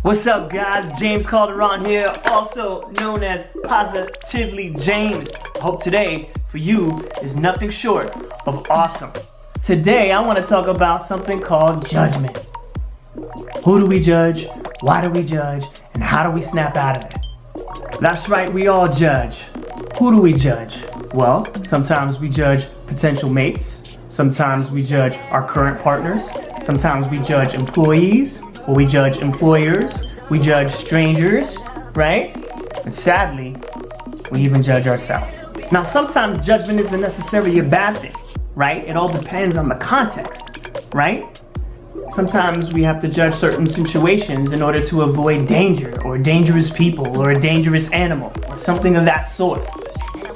What's up, guys? James Calderon here, also known as Positively James. Hope today for you is nothing short of awesome. Today I want to talk about something called judgment. Who do we judge? Why do we judge? And how do we snap out of it? That's right, we all judge. Who do we judge? Well, sometimes we judge potential mates. Sometimes we judge our current partners. Sometimes we judge employees, or we judge employers. We judge strangers, right? And sadly, we even judge ourselves. Now, sometimes judgment isn't necessarily a bad thing, right? It all depends on the context, right? Sometimes we have to judge certain situations in order to avoid danger, or dangerous people, or a dangerous animal, or something of that sort.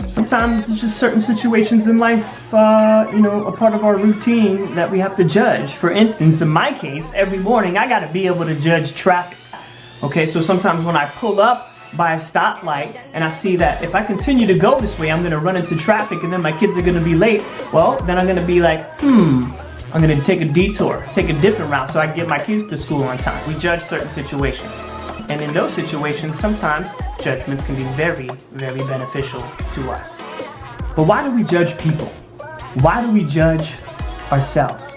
Sometimes it's just certain situations in life, a part of our routine that we have to judge. For instance, in my case, every morning I gotta be able to judge traffic. Okay, so sometimes when I pull up by a stoplight and I see that if I continue to go this way, I'm gonna run into traffic and then my kids are gonna be late, well, then I'm gonna be like, I'm gonna take a detour, take a different route so I can get my kids to school on time. We judge certain situations. And in those situations, sometimes judgments can be very, very beneficial to us. But why do we judge people? Why do we judge ourselves?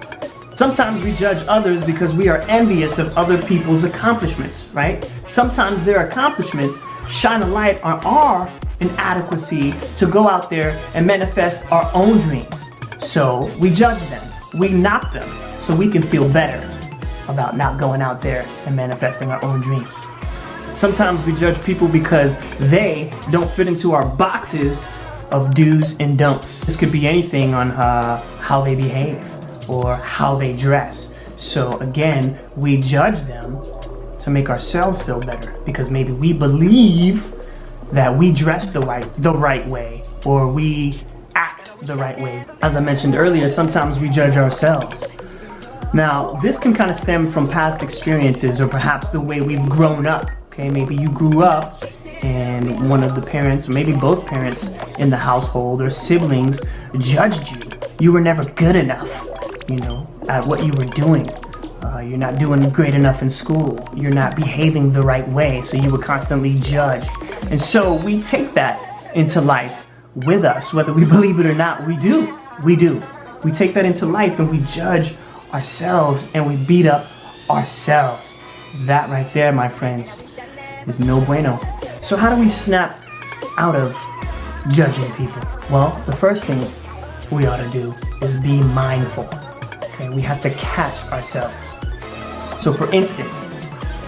Sometimes we judge others because we are envious of other people's accomplishments, right? Sometimes their accomplishments shine a light on our inadequacy to go out there and manifest our own dreams. So we judge them, we knock them, so we can feel better about not going out there and manifesting our own dreams. Sometimes we judge people because they don't fit into our boxes of do's and don'ts. This could be anything on how they behave or how they dress. So again, we judge them to make ourselves feel better because maybe we believe that we dress the right way or we act the right way. As I mentioned earlier, sometimes we judge ourselves. Now, this can kind of stem from past experiences or perhaps the way we've grown up. Okay, maybe you grew up and one of the parents, or maybe both parents in the household or siblings judged you. You were never good enough, at what you were doing. You're not doing great enough in school. You're not behaving the right way, so you were constantly judged. And so we take that into life with us, whether we believe it or not, we do. We take that into life and we judge ourselves and we beat up ourselves. That right there, my friends, is no bueno. So how do we snap out of judging people? Well, the first thing we ought to do is be mindful. Okay, we have to catch ourselves. So for instance,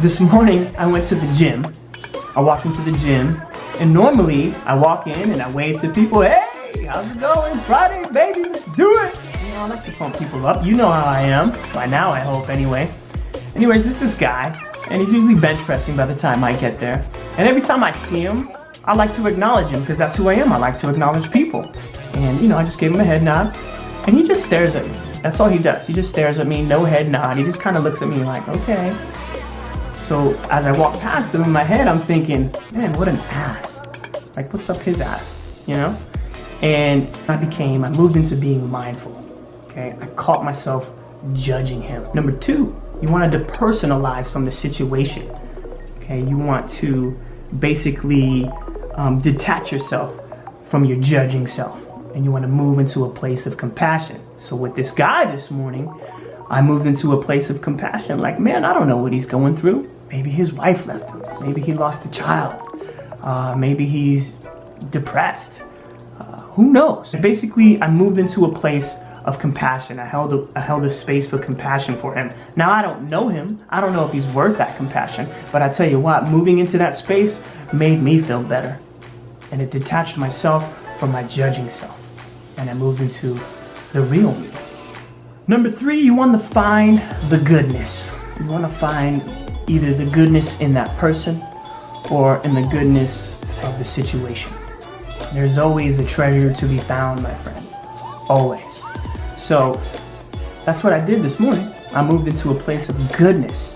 this morning I went to the gym. I walked into the gym, and normally I walk in and I wave to people. Hey, how's it going? Friday, baby, let's do it. I like to pump people up. You know how I am. By now, I hope, anyway. Anyways, this guy, and he's usually bench pressing by the time I get there. And every time I see him, I like to acknowledge him because that's who I am. I like to acknowledge people. And, I just gave him a head nod, and he just stares at me. That's all he does. He just stares at me, no head nod. He just kind of looks at me like, okay. So as I walk past him in my head, I'm thinking, man, what an ass. Like, what's up his ass, And I moved into being mindful. Okay, I caught myself judging him. Number 2, you want to depersonalize from the situation. Okay, you want to basically detach yourself from your judging self, and you want to move into a place of compassion. So with this guy this morning, I moved into a place of compassion. Like, man, I don't know what he's going through. Maybe his wife left him. Maybe he lost a child. Maybe he's depressed. Who knows? Basically, I moved into a place of compassion. I held a space for compassion for him. Now, I don't know him. I don't know if he's worth that compassion. But I tell you what, moving into that space made me feel better. And it detached myself from my judging self. And I moved into the real me. Number 3, you want to find the goodness. You want to find either the goodness in that person or in the goodness of the situation. There's always a treasure to be found, my friends. Always. So that's what I did this morning. I moved into a place of goodness.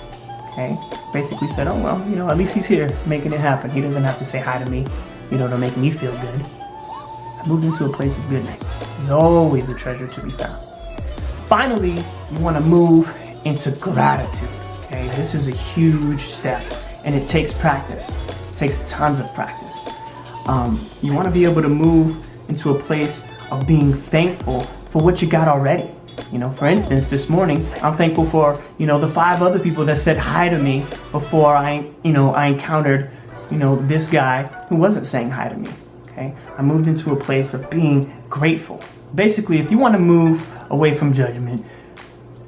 Okay? Basically said, oh, well, at least he's here making it happen. He doesn't have to say hi to me, to make me feel good. I moved into a place of goodness. There's always a treasure to be found. Finally, you want to move into gratitude. Okay, this is a huge step, and it takes practice. It takes tons of practice. You want to be able to move into a place of being thankful for what you got already. You know, for instance, this morning, I'm thankful for, the 5 other people that said hi to me before I encountered, this guy who wasn't saying hi to me. Okay, I moved into a place of being grateful. Basically, if you want to move away from judgment,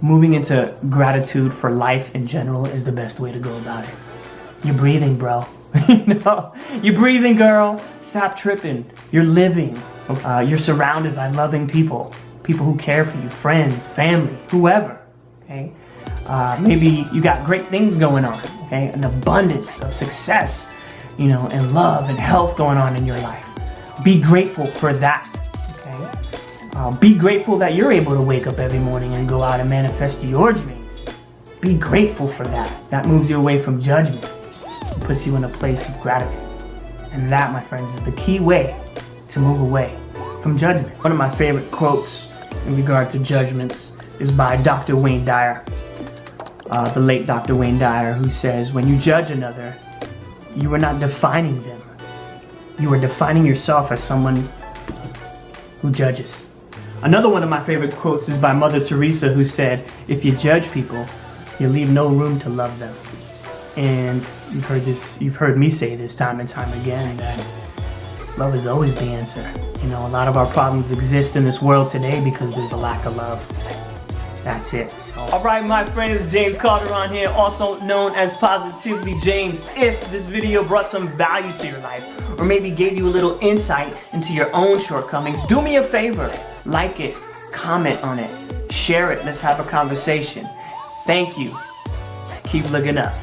moving into gratitude for life in general is the best way to go about it. You're breathing, bro. You're breathing, girl. Stop tripping. You're living. You're surrounded by loving people who care for you, friends, family, whoever. Okay, maybe you got great things going on. Okay, an abundance of success, and love and health going on in your life. Be grateful for that. Okay, be grateful that you're able to wake up every morning and go out and manifest your dreams. Be grateful for that. That moves you away from judgment. It puts you in a place of gratitude. And that, my friends, is the key way to move away from judgment. One of my favorite quotes in regard to judgments is by Dr. Wayne Dyer, the late Dr. Wayne Dyer, who says, when you judge another, you are not defining them. You are defining yourself as someone who judges. Another one of my favorite quotes is by Mother Teresa, who said, if you judge people, you leave no room to love them. And you've heard me say this time and time again, that love is always the answer. A lot of our problems exist in this world today because there's a lack of love. That's it. Alright, my friends, James Calderon here, also known as Positively James. If this video brought some value to your life, or maybe gave you a little insight into your own shortcomings, do me a favor. Like it, comment on it, share it, let's have a conversation. Thank you. Keep looking up.